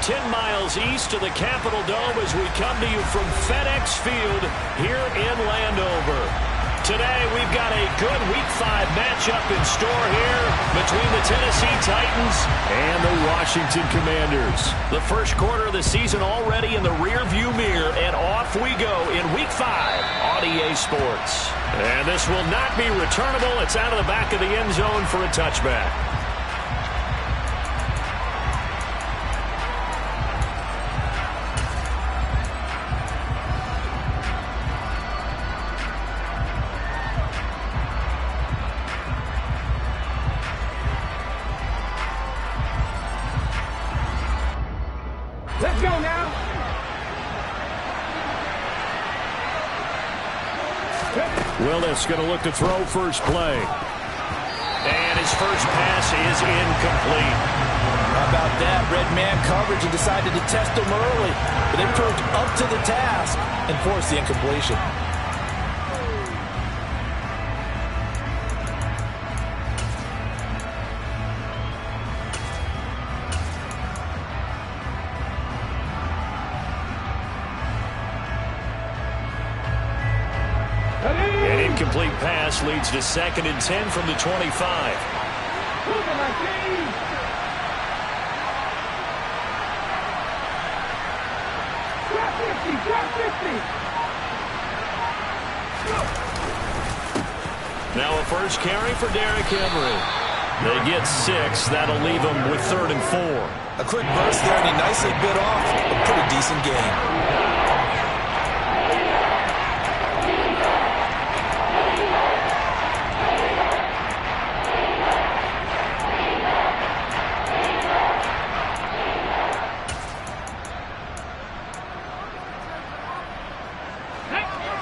10 miles east of the Capitol Dome as we come to you from FedEx Field here in Landover. Today, we've got a good Week 5 matchup in store here between the Tennessee Titans and the Washington Commanders. The first quarter of the season already in the rearview mirror, and off we go in Week 5 on EA Sports. And this will not be returnable. It's out of the back of the end zone for a touchback. Let's go now. Willis going to look to throw first play. And his first pass is incomplete. How about that? Red man coverage and decided to test him early. But they proved up to the task and forced the incompletion. An incomplete pass leads to 2nd and 10 from the 25. Now a first carry for Derrick Henry. They get 6. That'll leave them with 3rd and 4. A quick burst there, and he nicely bit off a pretty decent game.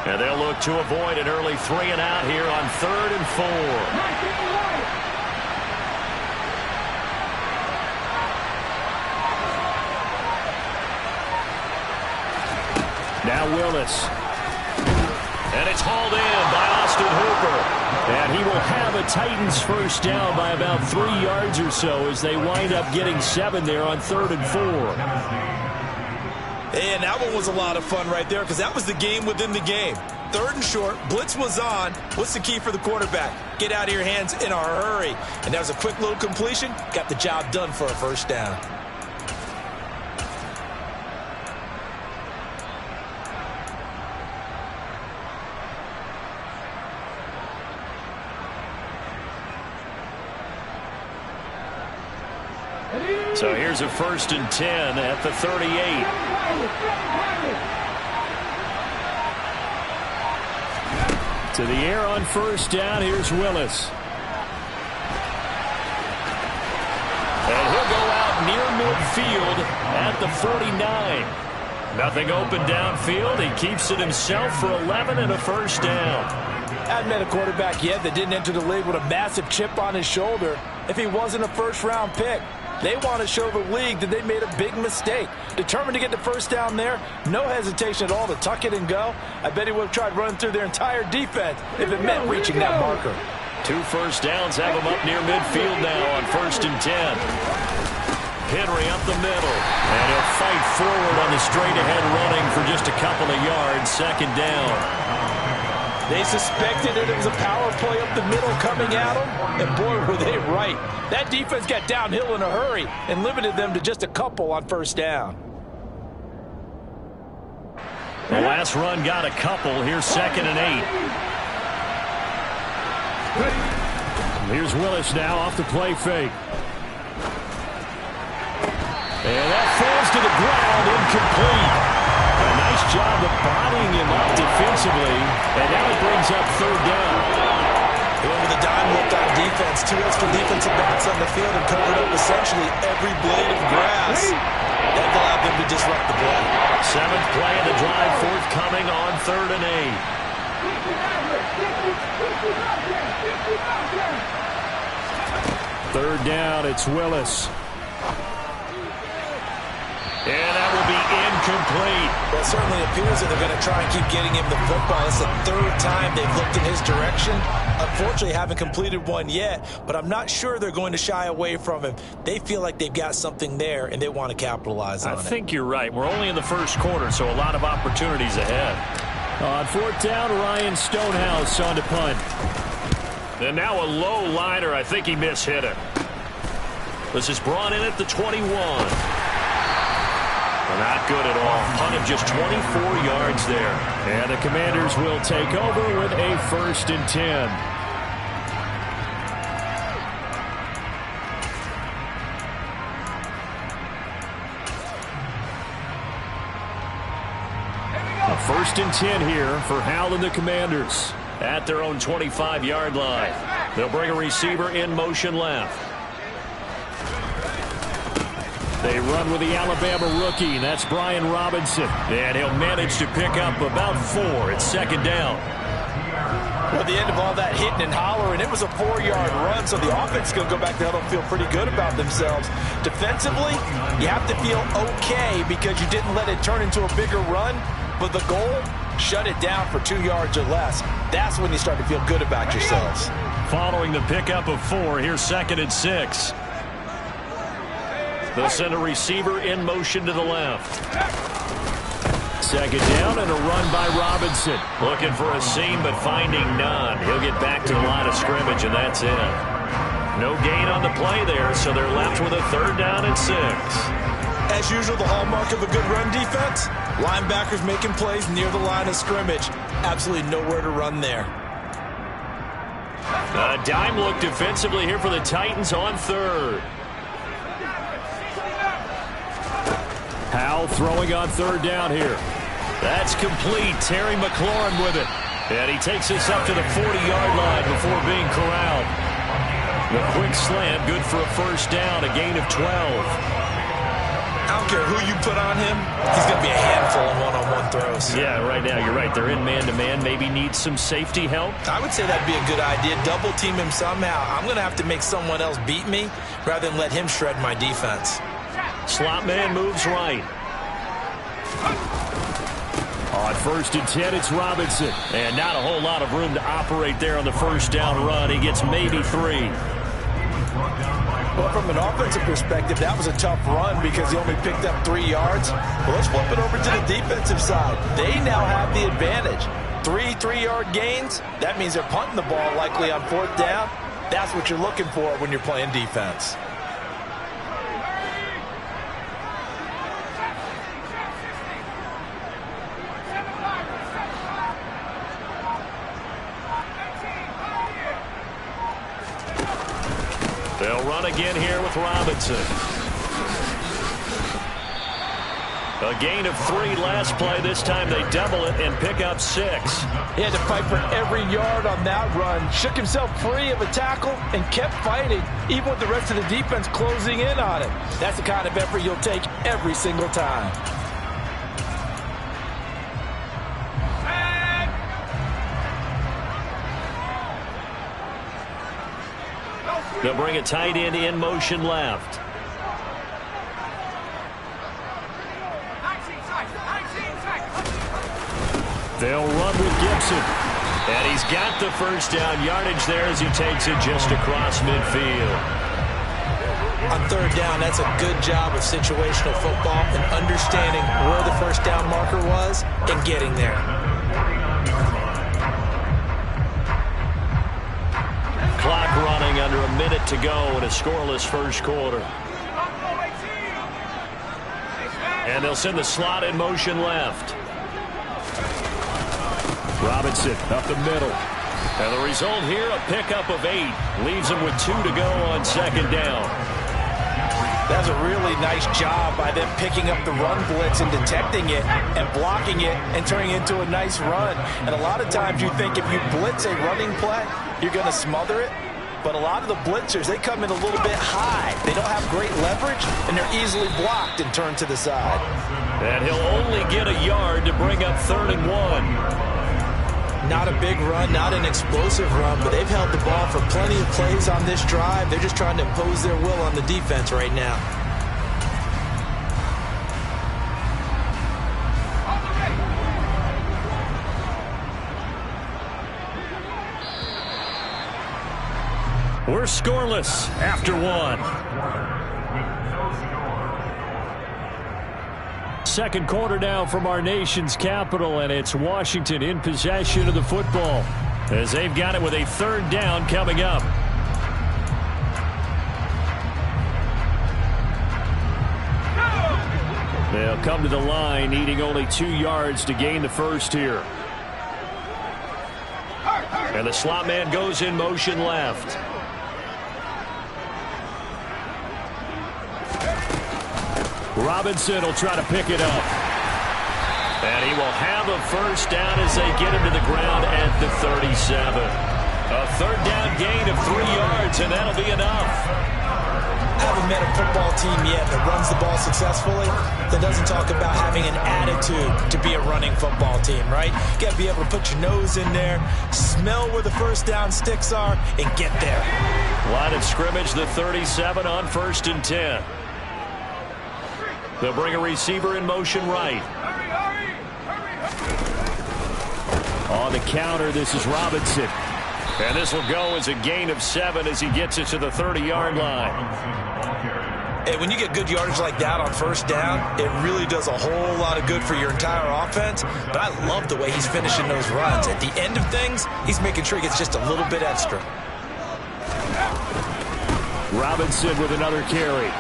And they'll look to avoid an early 3 and out here on 3rd and 4. Now Willis. And it's hauled in by Austin Hooper. And he will have a Titans first down by about 3 yards or so as they wind up getting 7 there on 3rd and 4. And that one was a lot of fun right there because that was the game within the game. 3rd and short, blitz was on. What's the key for the quarterback? Get out of your hands in a hurry. And that was a quick little completion. Got the job done for a first down. So here's a 1st and 10 at the 38. To the air on first down. Here's Willis. And he'll go out near midfield at the 49. Nothing open downfield. He keeps it himself for 11 and a first down. I haven't met a quarterback yet that didn't enter the league with a massive chip on his shoulder if he wasn't a first-round pick. They want to show the league that they made a big mistake. Determined to get the first down there. No hesitation at all to tuck it and go. I bet he would have tried running through their entire defense if it meant reaching that marker. 2 first downs have him up near midfield now on 1st and 10. Henry up the middle. And he'll fight forward on the straight-ahead running for just a couple of yards. 2nd down. They suspected it was a power play up the middle coming at them, and boy, were they right. That defense got downhill in a hurry and limited them to just a couple on first down. The last run got a couple. Here's 2nd and 8. Here's Willis now off the play fake. And that falls to the ground, incomplete. A nice job of bodying him up defensively, and now it brings up 3rd down. Over the dime looked on defense. 2 extra defensive backs on the field and covered up essentially every blade of grass. That allowed them to disrupt the play. 7th play of the drive forthcoming on 3rd and 8. 3rd down, it's Willis. And that will be incomplete. Well, it certainly appears that they're going to try and keep getting him the football. It's the third time they've looked in his direction. Unfortunately, haven't completed one yet, but I'm not sure they're going to shy away from him. They feel like they've got something there, and they want to capitalize on it. I think you're right. We're only in the first quarter, so a lot of opportunities ahead. On fourth down, Ryan Stonehouse on to punt. And now a low liner. I think he mishit it. This is brought in at the 21. Not good at all. Punt of just 24 yards there. And the Commanders will take over with a 1st and 10. A 1st and 10 here for Hal and the Commanders at their own 25-yard line. They'll bring a receiver in motion left. They run with the Alabama rookie. That's Brian Robinson. And he'll manage to pick up about 4. It's 2nd down. Well, at the end of all that hitting and hollering, it was a 4-yard run, so the offense is going to go back to huddle and feel pretty good about themselves. Defensively, you have to feel okay because you didn't let it turn into a bigger run, but the goal, shut it down for 2 yards or less. That's when you start to feel good about yourselves. Following the pickup of 4, here's 2nd and 6. They'll send a receiver in motion to the left. 2nd down and a run by Robinson. Looking for a seam but finding none. He'll get back to the line of scrimmage, and that's it. No gain on the play there, so they're left with a 3rd down and 6. As usual, the hallmark of a good run defense, linebackers making plays near the line of scrimmage. Absolutely nowhere to run there. A dime look defensively here for the Titans on 3rd. Howell throwing on 3rd down here. That's complete. Terry McLaurin with it. And he takes us up to the 40-yard line before being corralled. The quick slant, good for a 1st down, a gain of 12. I don't care who you put on him. He's going to be a handful in one-on-one throws. Yeah, right now, you're right. They're in man-to-man. Maybe needs some safety help. I would say that'd be a good idea. Double team him somehow. I'm going to have to make someone else beat me rather than let him shred my defense. Slot man moves right. On 1st and 10, it's Robinson. And not a whole lot of room to operate there on the 1st down run. He gets maybe 3. Well, from an offensive perspective, that was a tough run because he only picked up 3 yards. Well, let's flip it over to the defensive side. They now have the advantage. 3 3-yard gains. That means they're punting the ball likely on 4th down. That's what you're looking for when you're playing defense. They'll run again here with Robinson. A gain of 3 last play. This time they double it and pick up 6. He had to fight for every yard on that run. Shook himself free of a tackle and kept fighting, even with the rest of the defense closing in on him. That's the kind of effort you'll take every single time. They'll bring a tight end in motion left. They'll run with Gibson. And he's got the 1st down yardage there as he takes it just across midfield. On 3rd down, that's a good job of situational football and understanding where the 1st down marker was and getting there. Clock running, under a minute to go in a scoreless 1st quarter. And they'll send the slot in motion left. Robinson up the middle. And the result here, a pickup of 8. Leaves him with 2 to go on 2nd down. That's a really nice job by them picking up the run blitz and detecting it and blocking it and turning it into a nice run. And a lot of times you think if you blitz a running play, you're going to smother it. But a lot of the blitzers, they come in a little bit high. They don't have great leverage, and they're easily blocked and turned to the side. And he'll only get a yard to bring up 3rd and 1. Not a big run, not an explosive run, but they've held the ball for plenty of plays on this drive. They're just trying to impose their will on the defense right now. We're scoreless after one. Second quarter now from our nation's capital, and it's Washington in possession of the football as they've got it with a third down coming up. They'll come to the line needing only 2 yards to gain the first here. And the slot man goes in motion left. Robinson will try to pick it up. And he will have a first down as they get him to the ground at the 37. A third down gain of 3 yards, and that'll be enough. I haven't met a football team yet that runs the ball successfully that doesn't talk about having an attitude to be a running football team, right? You got to be able to put your nose in there, smell where the first down sticks are, and get there. Line of scrimmage, the 37 on 1st and 10. They'll bring a receiver in motion right. On the counter, this is Robinson. And this will go as a gain of 7 as he gets it to the 30-yard line. Hey, when you get good yardage like that on first down, it really does a whole lot of good for your entire offense. But I love the way he's finishing those runs. At the end of things, he's making sure he gets just a little bit extra. Robinson with another carry.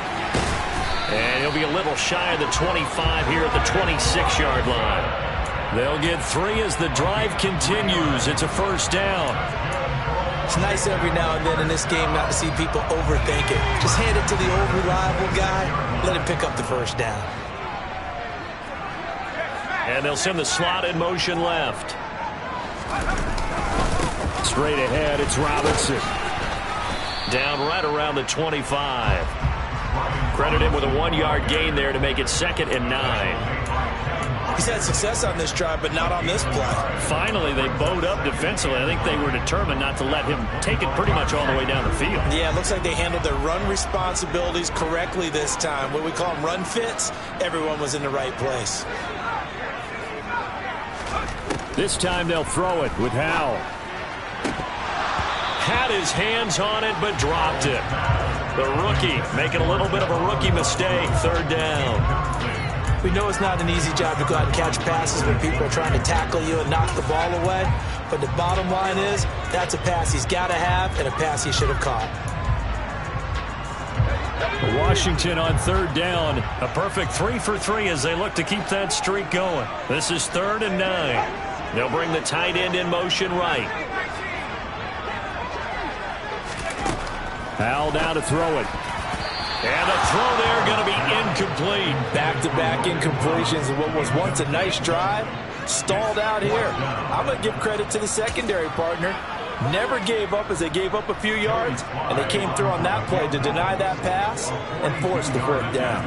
And he'll be a little shy of the 25 here at the 26-yard line. They'll get 3 as the drive continues. It's a first down. It's nice every now and then in this game not to see people overthink it. Just hand it to the old reliable guy. Let him pick up the first down. And they'll send the slot in motion left. Straight ahead, it's Robinson. Down right around the 25. Credit him with a 1-yard gain there to make it 2nd and 9. He's had success on this drive, but not on this play. Finally, they bowed up defensively. I think they were determined not to let him take it pretty much all the way down the field. Yeah, it looks like they handled their run responsibilities correctly this time. What we call them run fits, everyone was in the right place. This time they'll throw it with Howell. Had his hands on it, but dropped it. The rookie making a little bit of a rookie mistake. 3rd down. We know it's not an easy job to go out and catch passes when people are trying to tackle you and knock the ball away. But the bottom line is, that's a pass he's got to have and a pass he should have caught. Washington on 3rd down. A perfect 3 for 3 as they look to keep that streak going. This is 3rd and 9. They'll bring the tight end in motion right. Howell down to throw it. And a throw there going to be incomplete. Back-to-back incompletions of what was once a nice drive. Stalled out here. I'm going to give credit to the secondary partner. Never gave up as they gave up a few yards, and they came through on that play to deny that pass and force the 4th down.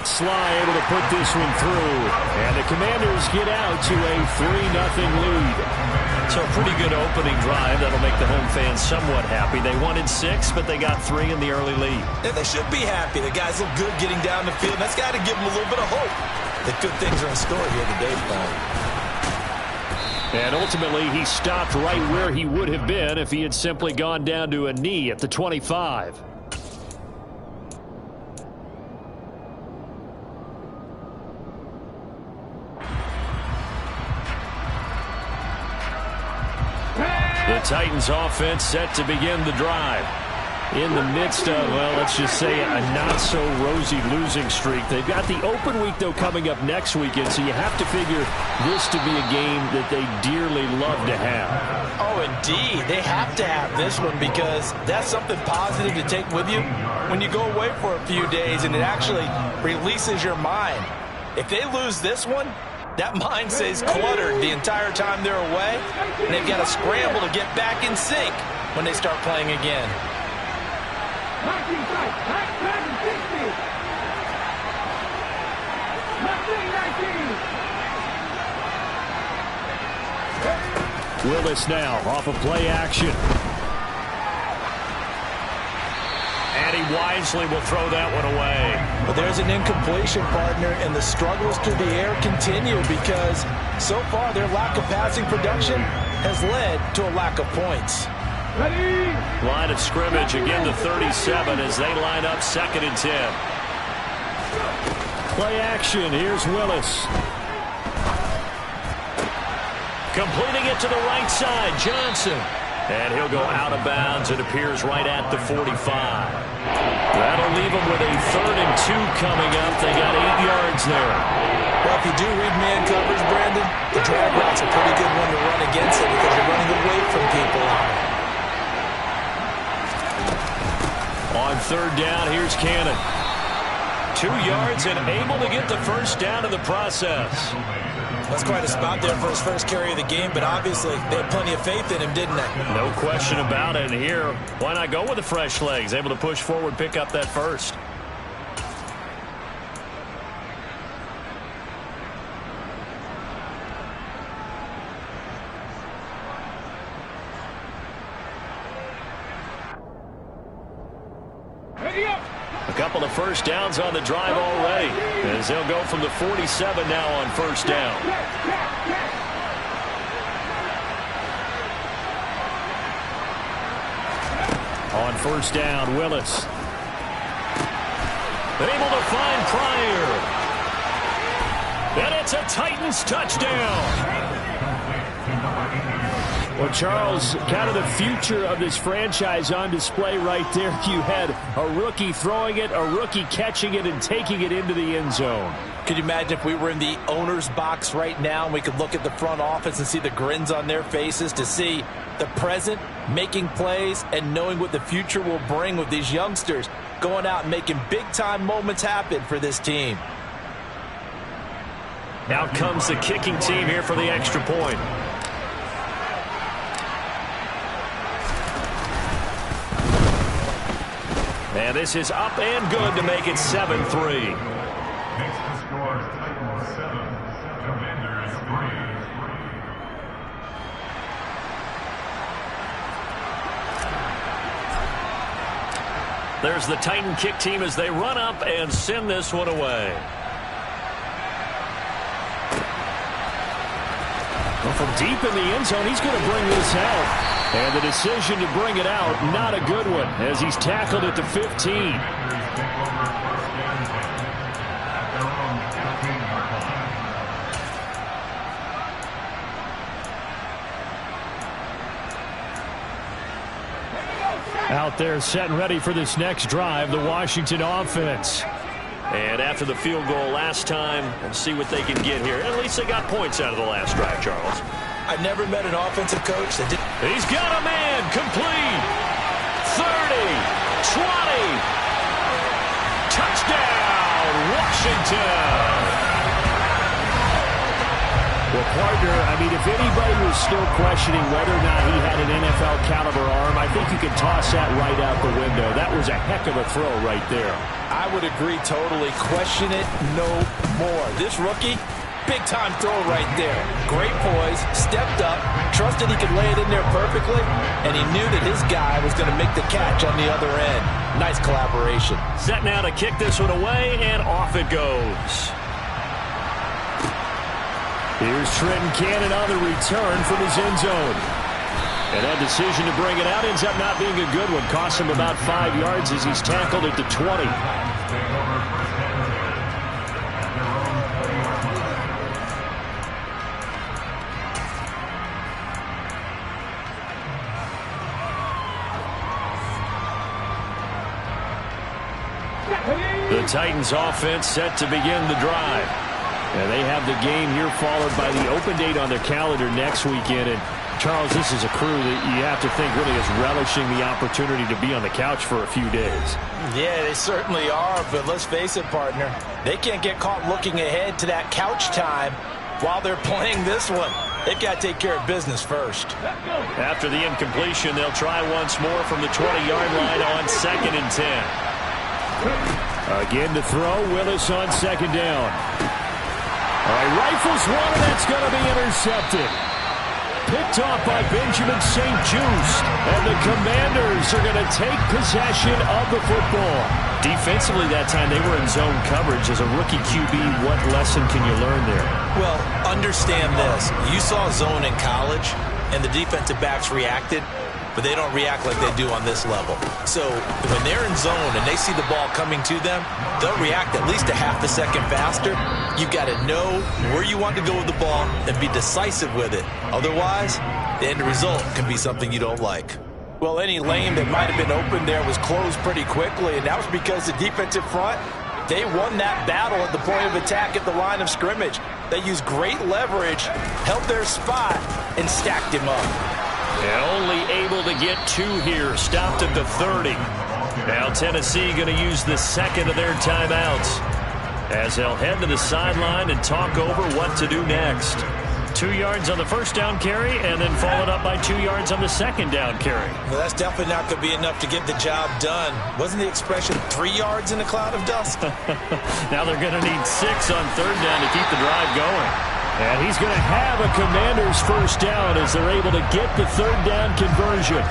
Sly able to put this one through. And the Commanders get out to a 3-0 lead. So a pretty good opening drive. That'll make the home fans somewhat happy. They wanted 6, but they got 3 in the early lead. Yeah, they should be happy. The guys look good getting down the field. That's got to give them a little bit of hope that good things are in store here today, Paul. And ultimately, he stopped right where he would have been if he had simply gone down to a knee at the 25. The Titans offense set to begin the drive. In the midst of, well, let's just say a not-so-rosy losing streak. They've got the open week, though, coming up next weekend, so you have to figure this to be a game that they dearly love to have. Oh, indeed. They have to have this one because that's something positive to take with you when you go away for a few days, and it actually releases your mind. If they lose this one, that mind stays cluttered the entire time they're away, and they've got to scramble to get back in sync when they start playing again. Willis now off of play action. And he wisely will throw that one away. But there's an incompletion, partner, and the struggles through the air continue because so far their lack of passing production has led to a lack of points. Ready? Line of scrimmage again to 37 as they line up 2nd and 10. Play action. Here's Willis. Completing it to the right side, Johnson. And he'll go out of bounds. It appears right at the 45. That'll leave them with a 3rd and 2 coming up. They got 8 yards there. Well, if you do read man coverage, Brandon, the drag route's a pretty good one to run against it because you're running away from people on it. On 3rd down, here's Cannon. 2 yards and able to get the first down in the process. That's quite a spot there for his first carry of the game, but obviously they had plenty of faith in him, didn't they? No question about it. And here, why not go with the fresh legs? Able to push forward, pick up that first. A couple of first downs on the drive already, as they'll go from the 47 now on 1st down. On 1st down, Willis. Able to find Pryor. And it's a Titans touchdown. Well, Charles, kind of the future of this franchise on display right there. You had a rookie throwing it, a rookie catching it, and taking it into the end zone. Could you imagine if we were in the owner's box right now and we could look at the front office and see the grins on their faces to see the present making plays and knowing what the future will bring with these youngsters going out and making big-time moments happen for this team. Out comes the kicking team here for the extra point. And this is up and good to make it 7-3. Next to score, Titans 7, Commanders 3. There's the Titan kick team as they run up and send this one away. Well, from deep in the end zone, he's going to bring this out. And the decision to bring it out, not a good one, as he's tackled at the 15. Out there set and ready for this next drive, the Washington offense. And after the field goal last time, we'll see what they can get here. At least they got points out of the last drive, Charles. I've never met an offensive coach that did. He's got a man complete. 30, 20. Touchdown, Washington. Well, partner, I mean, if anybody was still questioning whether or not he had an NFL caliber arm, I think you can toss that right out the window. That was a heck of a throw right there. I would agree totally. Question it no more. This rookie, big-time throw right there. Great poise, stepped up, trusted he could lay it in there perfectly, and he knew that his guy was going to make the catch on the other end. Nice collaboration. Set now to kick this one away, and off it goes. Here's Trenton Cannon on the return from his end zone. And that decision to bring it out ends up not being a good one. Cost him about 5 yards as he's tackled at the 20. The Titans offense set to begin the drive. And they have the game here followed by the open date on their calendar next weekend. And Charles, this is a crew that you have to think really is relishing the opportunity to be on the couch for a few days. Yeah, they certainly are, but let's face it, partner. They can't get caught looking ahead to that couch time while they're playing this one. They've got to take care of business first. After the incompletion, they'll try once more from the 20-yard line on 2nd and 10. Again to throw, Willis on 2nd down. All right, rifles one, and that's going to be intercepted. picked off by Benjamin St. Just. And the Commanders are going to take possession of the football. Defensively that time, they were in zone coverage. As a rookie QB, what lesson can you learn there? Well, understand this. You saw zone in college, and the defensive backs reacted, but they don't react like they do on this level. So when they're in zone and they see the ball coming to them, they'll react at least a half a second faster. You've got to know where you want to go with the ball and be decisive with it. Otherwise, the end result can be something you don't like. Well, any lane that might have been open there was closed pretty quickly, and that was because the defensive front, they won that battle at the point of attack at the line of scrimmage. They used great leverage, held their spot, and stacked him up. And only able to get 2 here. Stopped at the 30. Now Tennessee going to use the second of their timeouts as they'll head to the sideline and talk over what to do next. 2 yards on the first down carry and then followed up by 2 yards on the second down carry. Well, that's definitely not going to be enough to get the job done. Wasn't the expression 3 yards in a cloud of dust? Now they're going to need 6 on third down to keep the drive going. And he's going to have a Commanders first down as they're able to get the third down conversion.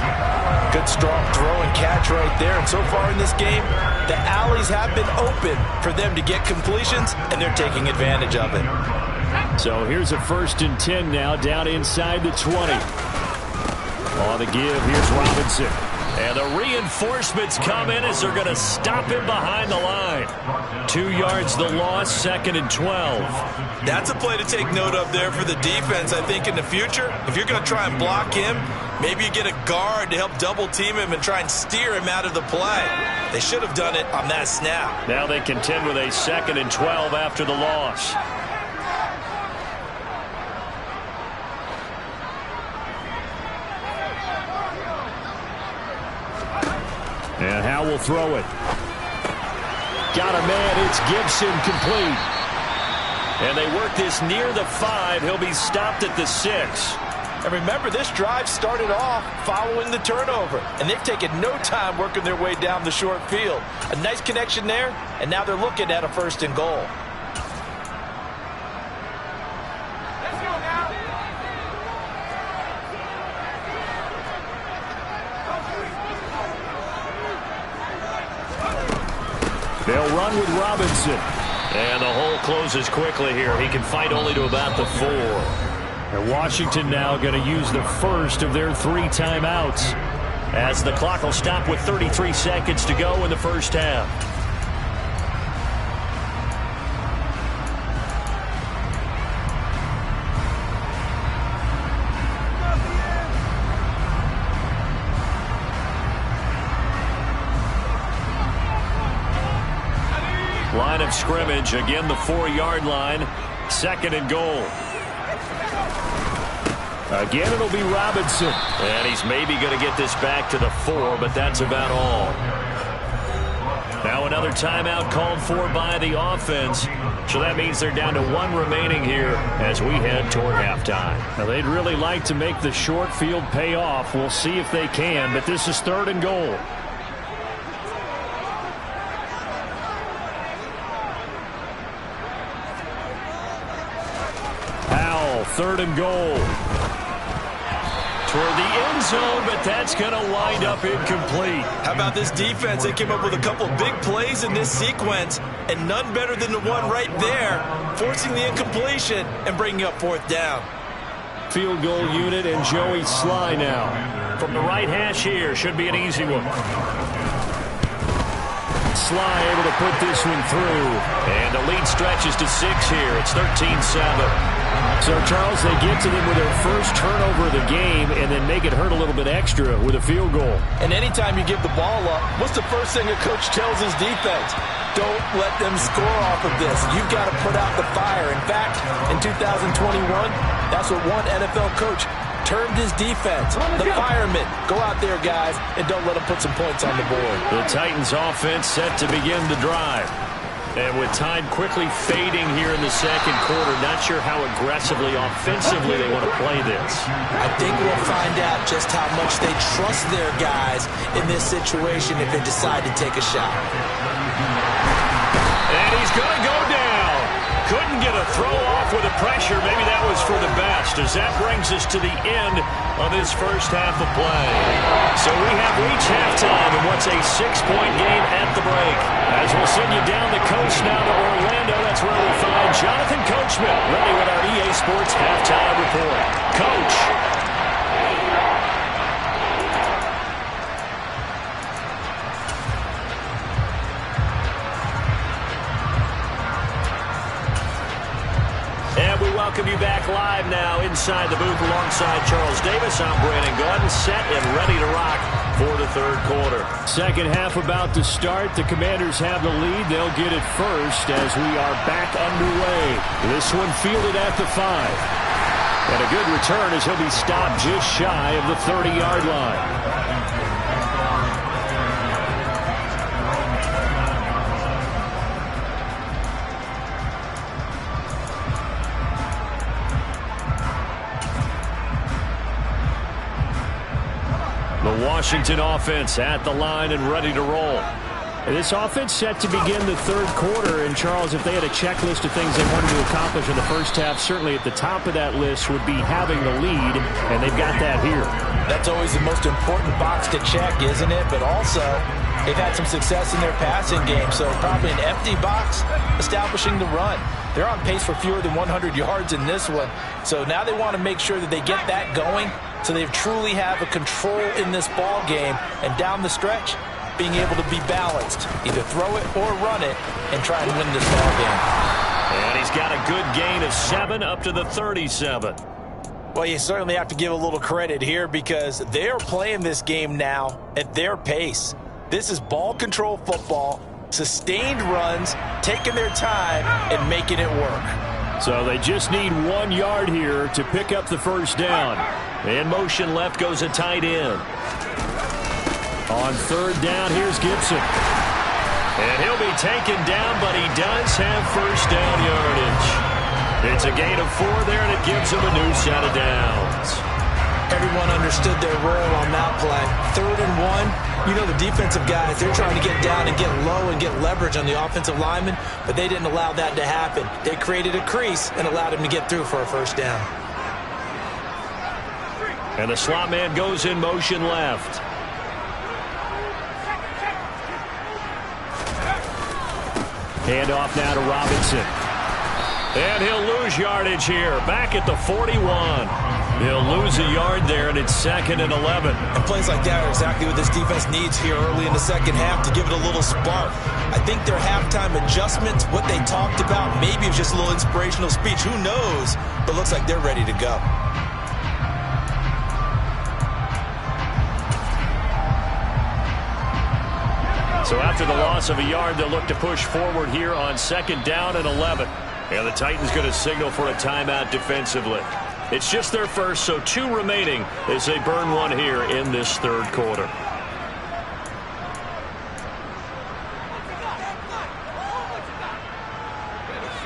Good strong throw and catch right there. And so far in this game, the alleys have been open for them to get completions, and they're taking advantage of it. So here's a 1st and 10 now, down inside the 20. On the give, here's Robinson. And the reinforcements come in as they're going to stop him behind the line. 2 yards the loss, 2nd and 12. That's a play to take note of there for the defense, I think, in the future. If you're going to try and block him, maybe you get a guard to help double team him and try and steer him out of the play. They should have done it on that snap. Now they contend with a 2nd and 12 after the loss. And Howe will throw it. Got a man, it's Gibson, complete. And they work this near the 5. He'll be stopped at the 6. And remember, this drive started off following the turnover. And they've taken no time working their way down the short field. A nice connection there, and now they're looking at a 1st and goal. They'll run with Robinson. And the hole closes quickly here. He can fight only to about the 4. And Washington now going to use the first of their 3 timeouts as the clock will stop with 33 seconds to go in the first half. Line of scrimmage, again the 4-yard line, 2nd and goal. Again, it'll be Robinson. And he's maybe going to get this back to the 4, but that's about all. Now another timeout called for by the offense. So that means they're down to 1 remaining here as we head toward halftime. Now they'd really like to make the short field pay off. We'll see if they can, but this is 3rd and goal. Powell, 3rd and goal. Toward the end zone, but that's going to wind up incomplete. How about this defense? They came up with a couple big plays in this sequence, and none better than the one right there, forcing the incompletion and bringing up 4th down. Field goal unit and Joey Sly now. From the right hash here, should be an easy one. Sly able to put this one through. And the lead stretches to 6 here. It's 13-7. So, Charles, they get to them with their first turnover of the game and then make it hurt a little bit extra with a field goal. And anytime you give the ball up, what's the first thing a coach tells his defense? Don't let them score off of this. You've got to put out the fire. In fact, in 2021, that's what one NFL coach termed his defense. The firemen. Go out there, guys, and don't let them put some points on the board. The Titans offense set to begin the drive. And with time quickly fading here in the second quarter, not sure how aggressively, offensively they want to play this. I think we'll find out just how much they trust their guys in this situation if they decide to take a shot. And he's going to go down. couldn't get a throw off with the pressure. Maybe that was for the best, as that brings us to the end of this first half of play. So we have reached halftime in what's a 6-point game at the break. As we'll send you down the coast now to Orlando, that's where we'll find Jonathan Coachman ready with our EA Sports Halftime Report. Coach. And we welcome you back live now inside the booth alongside Charles Davis. I'm Brandon Gordon, set and ready to rock for the third quarter. Second half about to start. The Commanders have the lead. They'll get it first as we are back underway. This one fielded at the 5. And a good return as he'll be stopped just shy of the 30-yard line. The Washington offense at the line and ready to roll. This offense set to begin the third quarter. And, Charles, if they had a checklist of things they wanted to accomplish in the first half, certainly at the top of that list would be having the lead, and they've got that here. That's always the most important box to check, isn't it? But also, they've had some success in their passing game, so probably an empty box establishing the run. They're on pace for fewer than 100 yards in this one, so now they want to make sure that they get that going so they truly have a control in this ball game, and down the stretch, being able to be balanced, either throw it or run it, and try and win this ball game. And he's got a good gain of 7 up to the 37. Well, you certainly have to give a little credit here because they're playing this game now at their pace. This is ball control football, sustained runs, taking their time, and making it work. So they just need 1 yard here to pick up the first down. In motion left goes a tight end. On third down, here's Gibson. And he'll be taken down, but he does have first down yardage. It's a gain of 4 there, and it gives him a new set of downs. Everyone understood their role on that play. 3rd and 1, you know the defensive guys, they're trying to get down and get low and get leverage on the offensive lineman, but they didn't allow that to happen. They created a crease and allowed him to get through for a first down. And the slot man goes in motion left. Handoff now to Robinson. And he'll lose yardage here. Back at the 41. He'll lose a yard there, and it's 2nd and 11. And plays like that are exactly what this defense needs here early in the second half to give it a little spark. I think their halftime adjustments, what they talked about, maybe it's just a little inspirational speech. Who knows? But looks like they're ready to go. So after the loss of a yard, they'll look to push forward here on 2nd down and 11. And the Titans going to signal for a timeout defensively. It's just their first, so 2 remaining as they burn 1 here in this third quarter.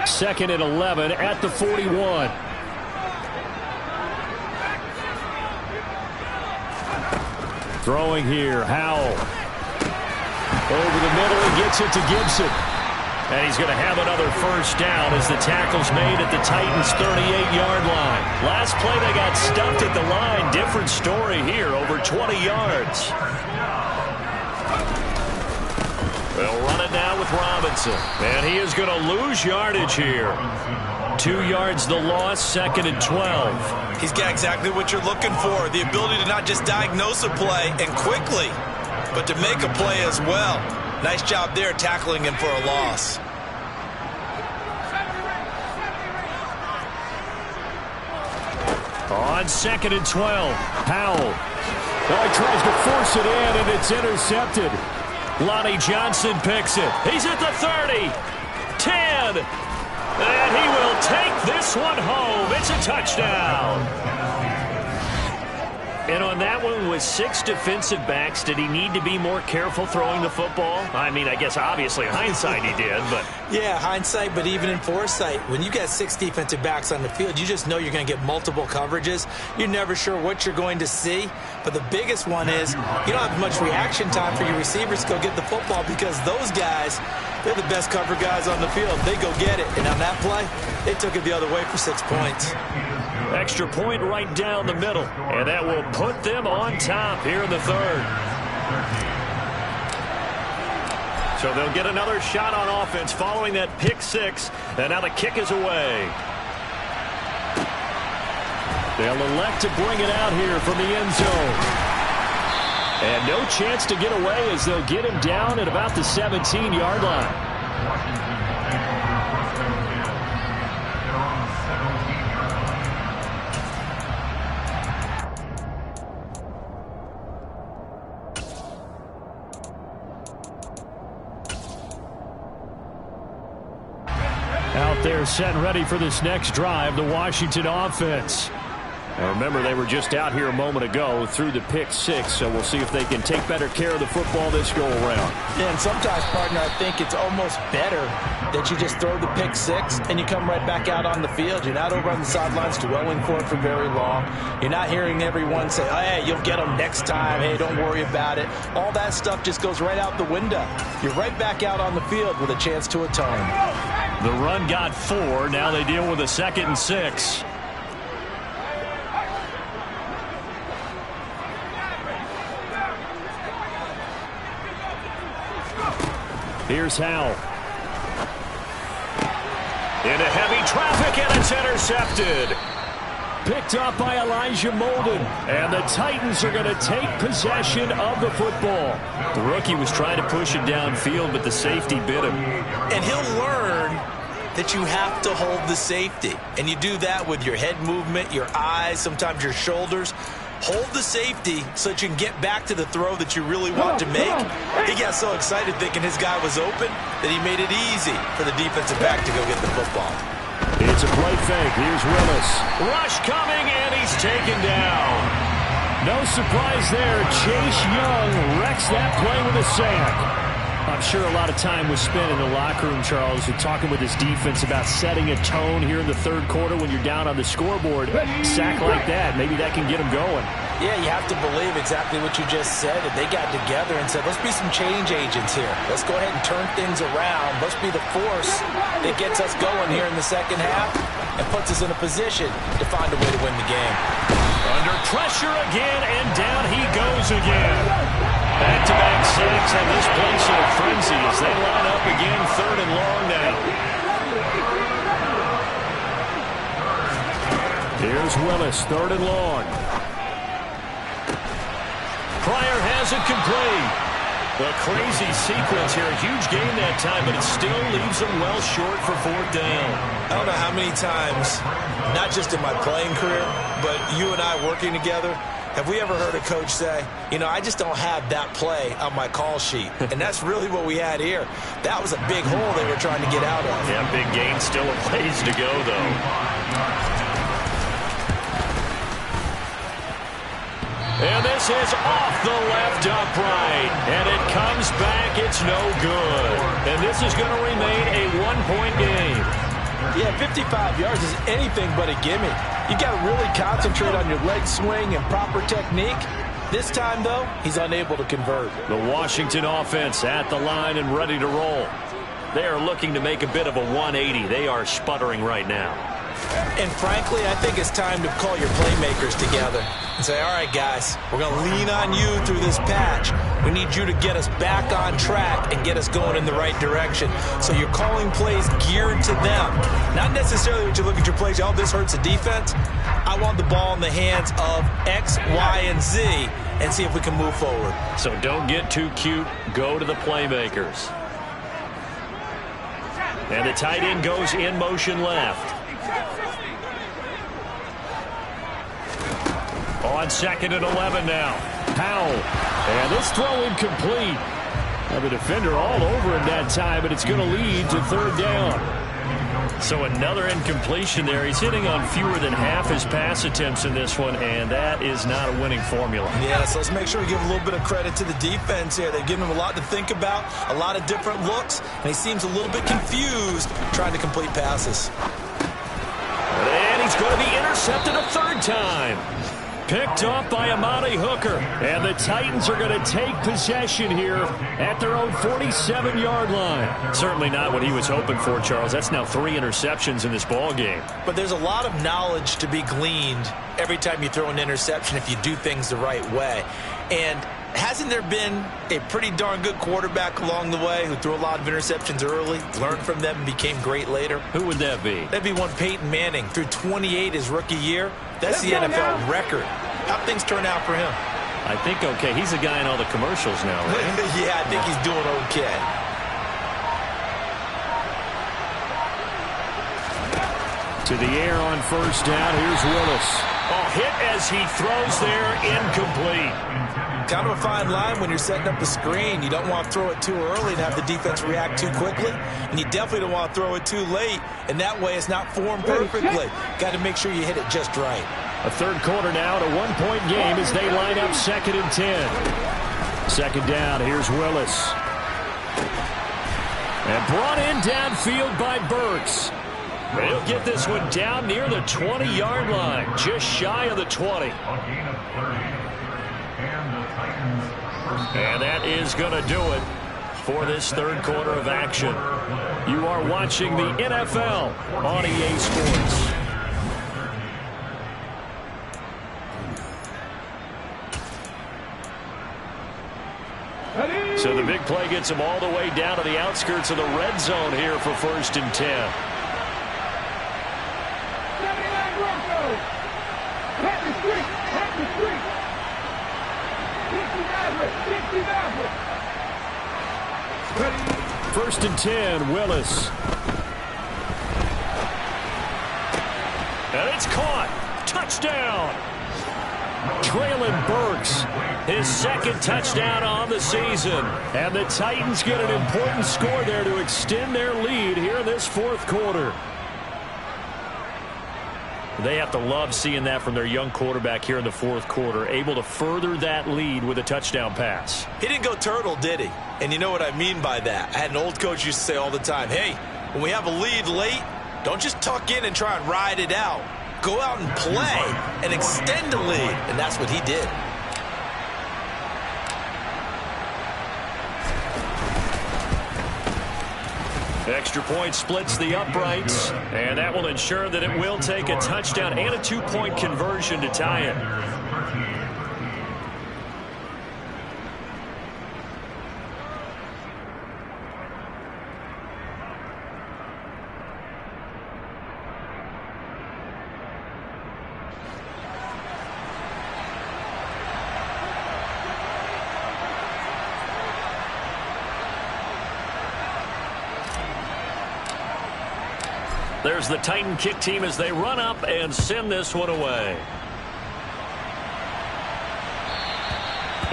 Second and 11 at the 41. Throwing here, Howell. Over the middle, he gets it to Gibson. And he's going to have another first down as the tackle's made at the Titans' 38-yard line. Last play, they got stuffed at the line. Different story here, over 20 yards. They'll run it now with Robinson. And he is going to lose yardage here. 2 yards the loss, 2nd and 12. He's got exactly what you're looking for, the ability to not just diagnose a play and quickly, but to make a play as well. Nice job there tackling him for a loss. On 2nd and 12, Howell. Oh, he tries to force it in, and it's intercepted. Lonnie Johnson picks it. He's at the 30, 10, and he will take this one home. It's a touchdown. And on that one, with 6 defensive backs, did he need to be more careful throwing the football? I mean, I guess obviously hindsight he did, but... Yeah, hindsight, but even in foresight, when you got 6 defensive backs on the field, you just know you're going to get multiple coverages. You're never sure what you're going to see. But the biggest one is you don't have much reaction time for your receivers to go get the football because those guys, they're the best cover guys on the field. They go get it. And on that play, they took it the other way for 6 points. Extra point right down the middle. And that will put them on top here in the third. So they'll get another shot on offense following that pick 6. And now the kick is away. They'll elect to bring it out here from the end zone. And no chance to get away as they'll get him down at about the 17-yard line. Out there set and ready for this next drive, the Washington offense. Now remember, they were just out here a moment ago through the pick 6, so we'll see if they can take better care of the football this go-around. Yeah, and sometimes, partner, I think it's almost better that you just throw the pick 6 and you come right back out on the field. You're not over on the sidelines dwelling for it for very long. You're not hearing everyone say, oh, hey, you'll get them next time. Hey, don't worry about it. All that stuff just goes right out the window. You're right back out on the field with a chance to atone. The run got 4. Now they deal with a 2nd and 6. Here's Howell. Into heavy traffic, and it's intercepted. Picked up by Elijah Molden. And the Titans are going to take possession of the football. The rookie was trying to push it downfield, but the safety bit him. And he'll learn that you have to hold the safety. And you do that with your head movement, your eyes, sometimes your shoulders. Hold the safety so that you can get back to the throw that you really want to make. He got so excited thinking his guy was open that he made it easy for the defensive back to go get the football. It's a play fake. Here's Willis. Rush coming, and he's taken down. No surprise there. Chase Young wrecks that play with a sack. I'm sure a lot of time was spent in the locker room, Charles, with talking with his defense about setting a tone here in the third quarter when you're down on the scoreboard. Sack like that, maybe that can get him going. Yeah, you have to believe exactly what you just said, that they got together and said, let's be some change agents here. Let's go ahead and turn things around. Let's be the force that gets us going here in the second half and puts us in a position to find a way to win the game. Under pressure again, and down he goes again. Back-to-back sacks, and this place in a frenzy as they line up again, 3rd and long now. Here's Willis, 3rd and long. Pryor has it complete. A crazy sequence here. A huge game that time, but it still leaves them well short for 4th down. I don't know how many times, not just in my playing career, but you and I working together, have we ever heard a coach say, you know, I just don't have that play on my call sheet? And that's really what we had here. That was a big hole they were trying to get out of. Yeah, big gain, still a ways to go, though. And this is off the left upright. And it comes back. It's no good. And this is going to remain a 1-point game. Yeah, 55 yards is anything but a gimme. You got to really concentrate on your leg swing and proper technique. This time, though, he's unable to convert. The Washington offense at the line and ready to roll. They are looking to make a bit of a 180. They are sputtering right now. And frankly, I think it's time to call your playmakers together and say, all right, guys, we're going to lean on you through this patch. We need you to get us back on track and get us going in the right direction. So you're calling plays geared to them. Not necessarily when you look at your plays, oh, this hurts the defense. I want the ball in the hands of X, Y, and Z and see if we can move forward. So don't get too cute. Go to the playmakers. And the tight end goes in motion left. On 2nd and 11 now. Howell. And this throw incomplete. Now the defender all over him that time, but it's going to lead to 3rd down. So another incompletion there. He's hitting on fewer than half his pass attempts in this one, and that is not a winning formula. Yeah, so let's make sure we give a little bit of credit to the defense here. They've given him a lot to think about, a lot of different looks, and he seems a little bit confused trying to complete passes. And he's going to be intercepted a third time. Picked off by Amani Hooker. And the Titans are going to take possession here at their own 47-yard line. Certainly not what he was hoping for, Charles. That's now 3 interceptions in this ball game. But there's a lot of knowledge to be gleaned every time you throw an interception if you do things the right way. And hasn't there been a pretty darn good quarterback along the way who threw a lot of interceptions early, learned from them, and became great later? Who would that be? That'd be one Peyton Manning. Threw 28 his rookie year. That's the NFL record. How'd things turn out for him? I think okay. He's a guy in all the commercials now, right? Yeah, I think he's doing okay. To the air on first down. Here's Willis. Oh, hit as he throws there, incomplete. Kind of a fine line when you're setting up a screen. You don't want to throw it too early and have the defense react too quickly. And you definitely don't want to throw it too late. And that way it's not formed perfectly. Got to make sure you hit it just right. A third quarter now, a 1-point game as they line up 2nd and 10. Second down, here's Willis. And brought in downfield by Burks. He'll get this one down near the 20-yard line, just shy of the 20. And that is going to do it for this third quarter of action. You are watching the NFL on EA Sports. So the big play gets him all the way down to the outskirts of the red zone here for 1st and 10. First and 10, Willis. And it's caught. Touchdown. Traylon Burks, his 2nd touchdown on the season. And the Titans get an important score there to extend their lead here in this 4th quarter. They have to love seeing that from their young quarterback here in the 4th quarter, able to further that lead with a touchdown pass. He didn't go turtle, did he? And you know what I mean by that. I had an old coach used to say all the time, hey, when we have a lead late, don't just tuck in and try and ride it out. Go out and play and extend the lead. And that's what he did. Extra point splits the uprights, and that will ensure that it will take a touchdown and a 2-point conversion to tie it. There's the Titan kick team as they run up and send this one away.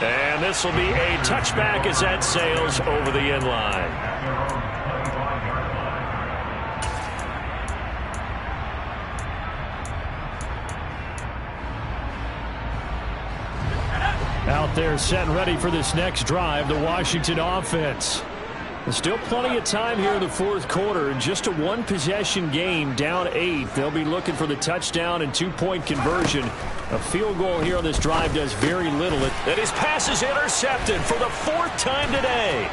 And this will be a touchback as that sails over the end line. Out there set and ready for this next drive, the Washington offense. There's still plenty of time here in the 4th quarter. Just a 1-possession game, down 8. They'll be looking for the touchdown and 2-point conversion. A field goal here on this drive does very little. And his pass is intercepted for the 4th time today.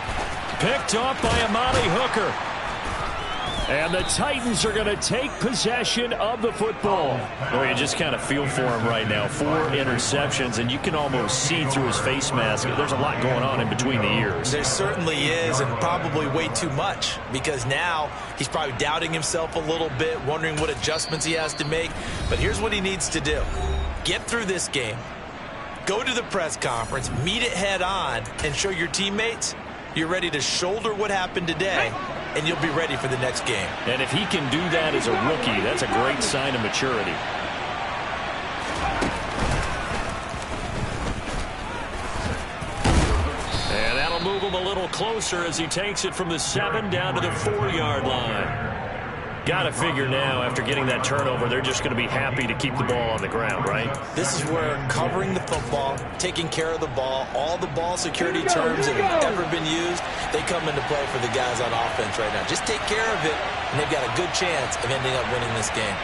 Picked off by Amani Hooker. And the Titans are going to take possession of the football. Oh, you just kind of feel for him right now. 4 interceptions, and you can almost see through his face mask. There's a lot going on in between the ears. There certainly is, and probably way too much, because now he's probably doubting himself a little bit, wondering what adjustments he has to make. But here's what he needs to do. Get through this game. Go to the press conference, meet it head on, and show your teammates you're ready to shoulder what happened today, and you'll be ready for the next game. And if he can do that as a rookie, that's a great sign of maturity. And that'll move him a little closer as he takes it from the 7 down to the 4-yard line. Got to figure now, after getting that turnover, they're just going to be happy to keep the ball on the ground, right? This is where covering the football, taking care of the ball, all the ball security terms that have ever been used, they come into play for the guys on offense right now. Just take care of it, and they've got a good chance of ending up winning this game.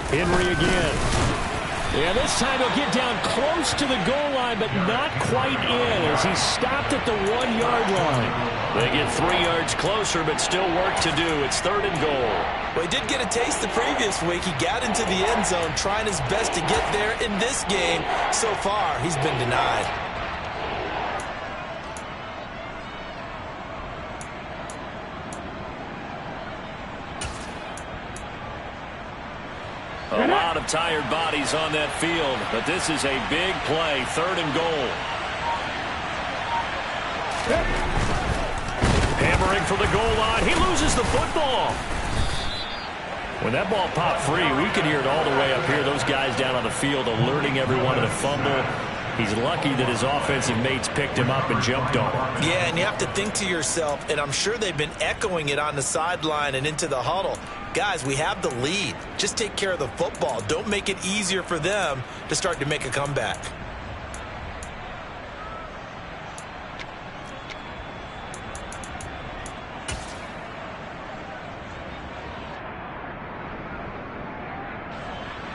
Henry again. Yeah, this time he'll get down close to the goal line, but not quite in as he stopped at the 1-yard line. They get 3 yards closer, but still work to do. It's 3rd and goal. Well, he did get a taste the previous week. He got into the end zone trying his best to get there in this game. So far, he's been denied. A lot of tired bodies on that field, but this is a big play, 3rd and goal. Hammering for the goal line. He loses the football. When that ball popped free, we could hear it all the way up here. Those guys down on the field alerting everyone to the fumble. He's lucky that his offensive mates picked him up and jumped on him. Yeah, and you have to think to yourself, and I'm sure they've been echoing it on the sideline and into the huddle. Guys, we have the lead. Just take care of the football. Don't make it easier for them to start to make a comeback.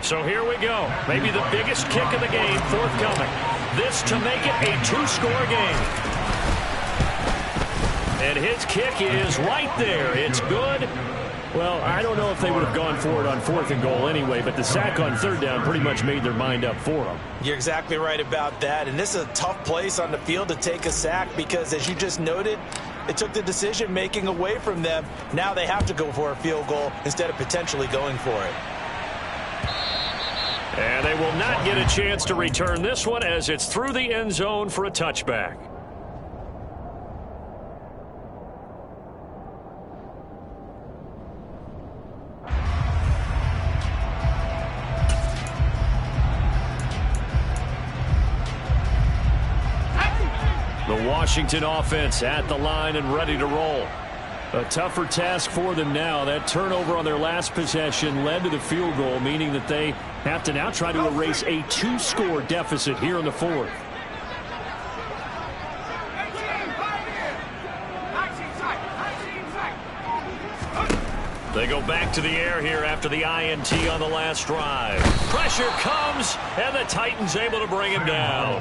So here we go. Maybe the biggest kick of the game forthcoming. This to make it a 2-score game. And his kick is right there. It's good. Well, I don't know if they would have gone for it on 4th and goal anyway, but the sack on 3rd down pretty much made their mind up for them. You're exactly right about that. And this is a tough place on the field to take a sack because, as you just noted, it took the decision-making away from them. Now they have to go for a field goal instead of potentially going for it. And they will not get a chance to return this one as it's through the end zone for a touchback. The Washington offense at the line and ready to roll. A tougher task for them now. That turnover on their last possession led to the field goal, meaning that they have to now try to erase a 2-score deficit here in the 4th. They go back to the air here after the INT on the last drive. Pressure comes, and the Titans able to bring him down.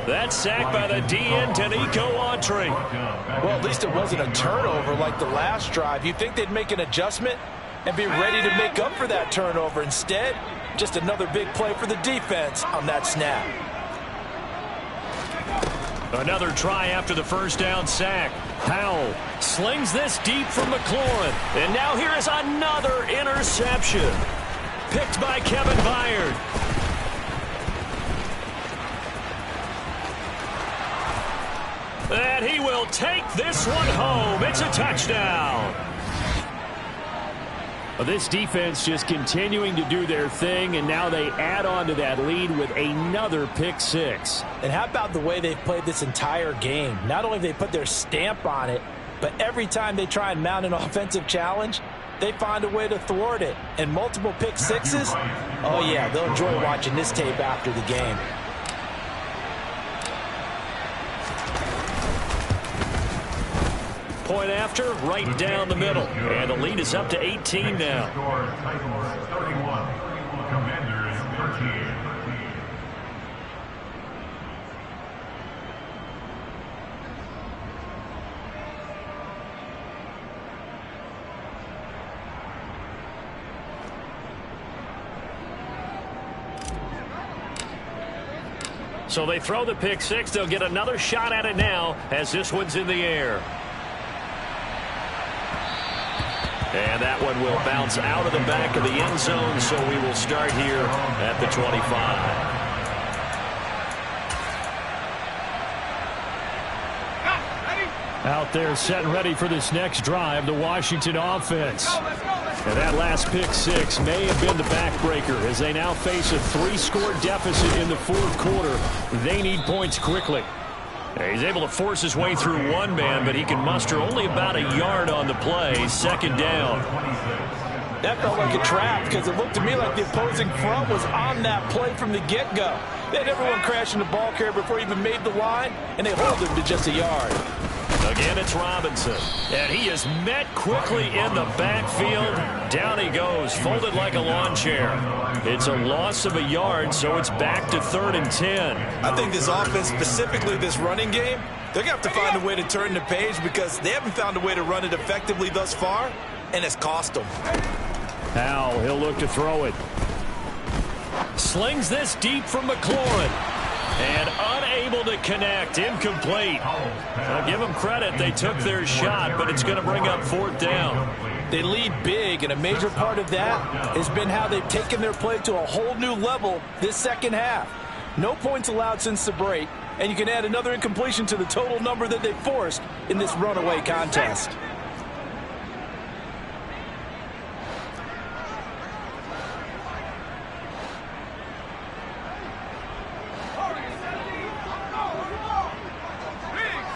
That sack by the DN, Tanico Autry. Well, at least it wasn't a turnover like the last drive. You'd think they'd make an adjustment and be ready to make up for that turnover. Instead, just another big play for the defense on that snap. Another try after the first down sack. Powell slings this deep from McLaurin. And now here is another interception. Picked by Kevin Byard. And he will take this one home. It's a touchdown. Well, this defense just continuing to do their thing, and now they add on to that lead with another pick 6. And how about the way they've played this entire game? Not only have they put their stamp on it, but every time they try and mount an offensive challenge, they find a way to thwart it. And multiple pick 6s? Oh, yeah, they'll enjoy watching this tape after the game. Point after, right down the middle. And the lead is up to 18 now. Titans 31, Commanders 13. So they throw the pick 6. They'll get another shot at it now as this one's in the air. And that one will bounce out of the back of the end zone, so we will start here at the 25. Out there setting ready for this next drive, the Washington offense. And that last pick six may have been the backbreaker as they now face a 3-score deficit in the fourth quarter. They need points quickly. He's able to force his way through one man, but he can muster only about a yard on the play. Second down. That felt like a trap because it looked to me like the opposing front was on that play from the get-go. They had everyone crashing the ball carrier before he even made the line, and they hold him to just a yard. Again, it's Robinson. And he is met quickly in the backfield. Down he goes, folded like a lawn chair. It's a loss of a yard, so it's back to 3rd and 10. I think this offense, specifically this running game, they're going to have to find a way to turn the page because they haven't found a way to run it effectively thus far, and it's cost them. Howell, he'll look to throw it. Slings this deep from McLaurin. And unable to connect. Incomplete. I'll give them credit. They took their shot, but it's going to bring up 4th down. They lead big, and a major part of that has been how they've taken their play to a whole new level this second half. No points allowed since the break, and you can add another incompletion to the total number that they forced in this runaway contest.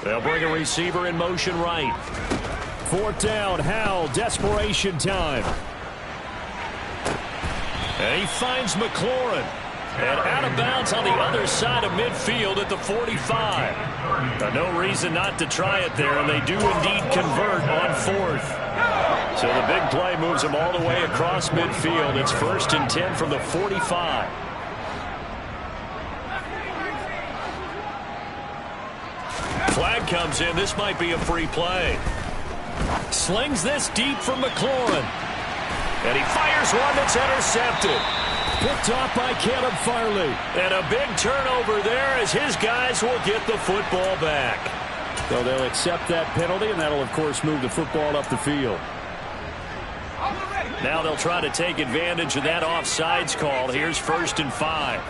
They'll bring a receiver in motion right. 4th down, Howell, desperation time. And he finds McLaurin. And out of bounds on the other side of midfield at the 45. No reason not to try it there, and they do indeed convert on 4th. So the big play moves him all the way across midfield. It's 1st and 10 from the 45. Flag comes in. This might be a free play. Slings this deep from McLaurin. And he fires one that's intercepted. Picked off by Caleb Farley. And a big turnover there as his guys will get the football back. So they'll accept that penalty, and that'll, of course, move the football up the field. Now they'll try to take advantage of that offsides call. Here's 1st and 5.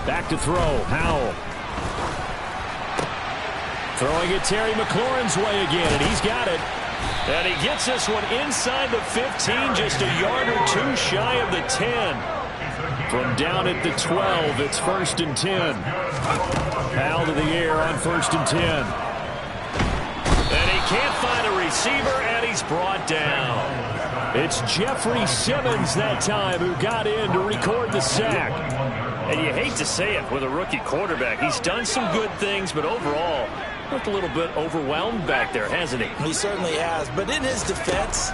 Back to throw, Howell. Throwing it Terry McLaurin's way again, and he's got it. And he gets this one inside the 15, just a yard or two shy of the 10. From down at the 12, it's 1st and 10. Howell to the air on 1st and 10. And he can't find a receiver, and he's brought down. It's Jeffrey Simmons that time who got in to record the sack. And you hate to say it with a rookie quarterback. He's done some good things, but overall, looked a little bit overwhelmed back there, hasn't he? He certainly has. But in his defense,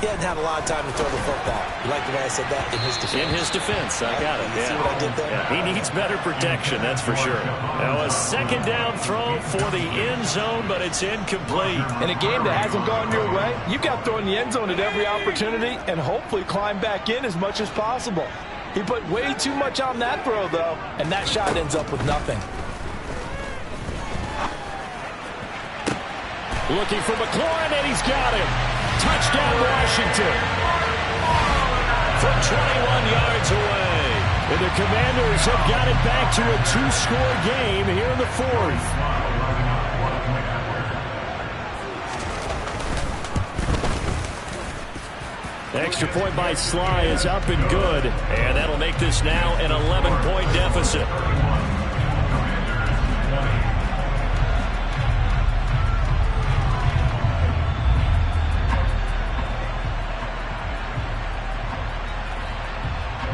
he hadn't had a lot of time to throw the football. You like the way I said that? In his defense. In his defense. I got it. You see what I did there? Yeah, he needs better protection, that's for sure. Now a 2nd down throw for the end zone, but it's incomplete. In a game that hasn't gone your way, you've got to throw in the end zone at every opportunity and hopefully climb back in as much as possible. He put way too much on that throw, though, and that shot ends up with nothing. Looking for McLaurin, and he's got him. Touchdown, Washington. From 21 yards away. And the Commanders have got it back to a 2-score game here in the 4th. Extra point by Sly is up and good. And that'll make this now an 11-point deficit.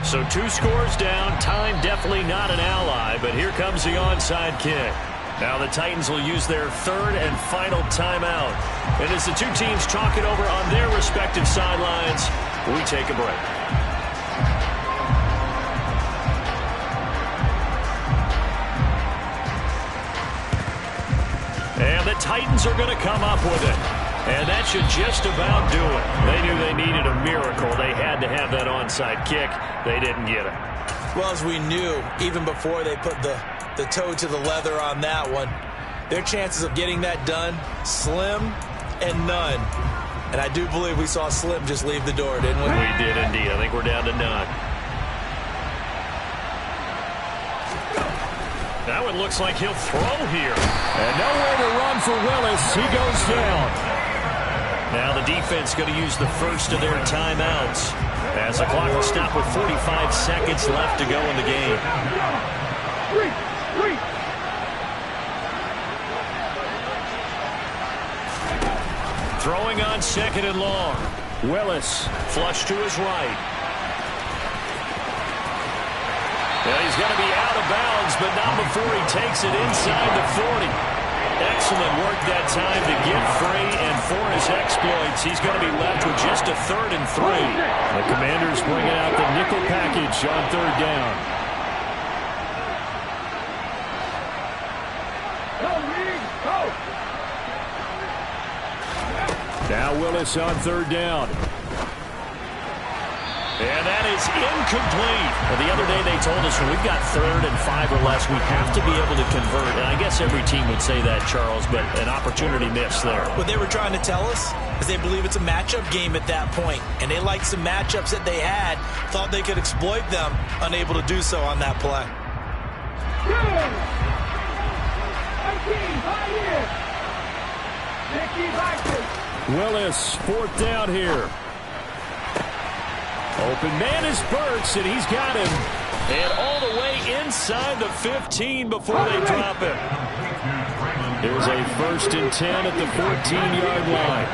So 2 scores down. Time definitely not an ally, but here comes the onside kick. Now the Titans will use their 3rd and final timeout. And as the two teams talk it over on their respective sidelines, we take a break. And the Titans are going to come up with it. And that should just about do it. They knew they needed a miracle. They had to have that onside kick. They didn't get it. Well, as we knew, even before they put the toe to the leather on that one, their chances of getting that done, slim and none. And I do believe we saw Slim just leave the door, didn't we? We did indeed. I think we're down to none. Now it looks like he'll throw here. And nowhere to run for Willis. He goes down. Now the defense going to use the first of their timeouts, as the clock will stop with 45 seconds left to go in the game. Throwing on second and long. Willis flush to his right. And he's going to be out of bounds, but not before he takes it inside the 40. Excellent work that time to get free, and for his exploits, he's going to be left with just a 3rd and 3. The Commanders bringing out the nickel package on 3rd down. Now Willis on 3rd down. And that is incomplete. Well, the other day they told us when we've got 3rd and 5 or less, we have to be able to convert. And I guess every team would say that, Charles, but an opportunity missed there. What they were trying to tell us is they believe it's a matchup game at that point. And they liked some matchups that they had, thought they could exploit them, unable to do so on that play. Willis, 4th down here. Open man is Burks, and he's got him. And all the way inside the 15 before they drop him. Here's a 1st and 10 at the 14-yard line.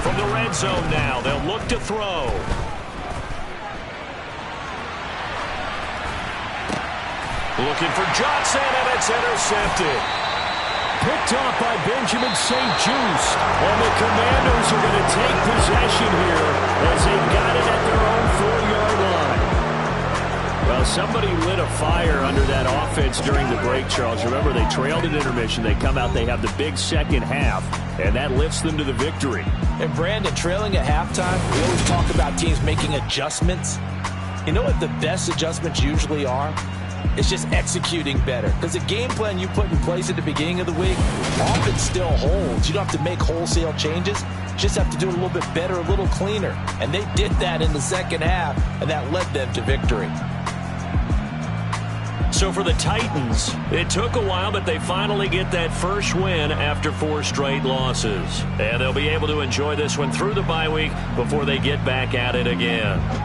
From the red zone now, they'll look to throw. Looking for Johnson, and it's intercepted. Picked off by Benjamin St. Just. And the Commanders are going to take possession here as they've got it at their own 4-yard line. Well, somebody lit a fire under that offense during the break, Charles. Remember, they trailed at intermission. They come out, they have the big second half, and that lifts them to the victory. And Brandon, trailing at halftime, we always talk about teams making adjustments. You know what the best adjustments usually are? It's just executing better. Because the game plan you put in place at the beginning of the week often still holds. You don't have to make wholesale changes. You just have to do it a little bit better, a little cleaner. And they did that in the second half, and that led them to victory. So for the Titans, it took a while, but they finally get that first win after 4 straight losses. And they'll be able to enjoy this one through the bye week before they get back at it again.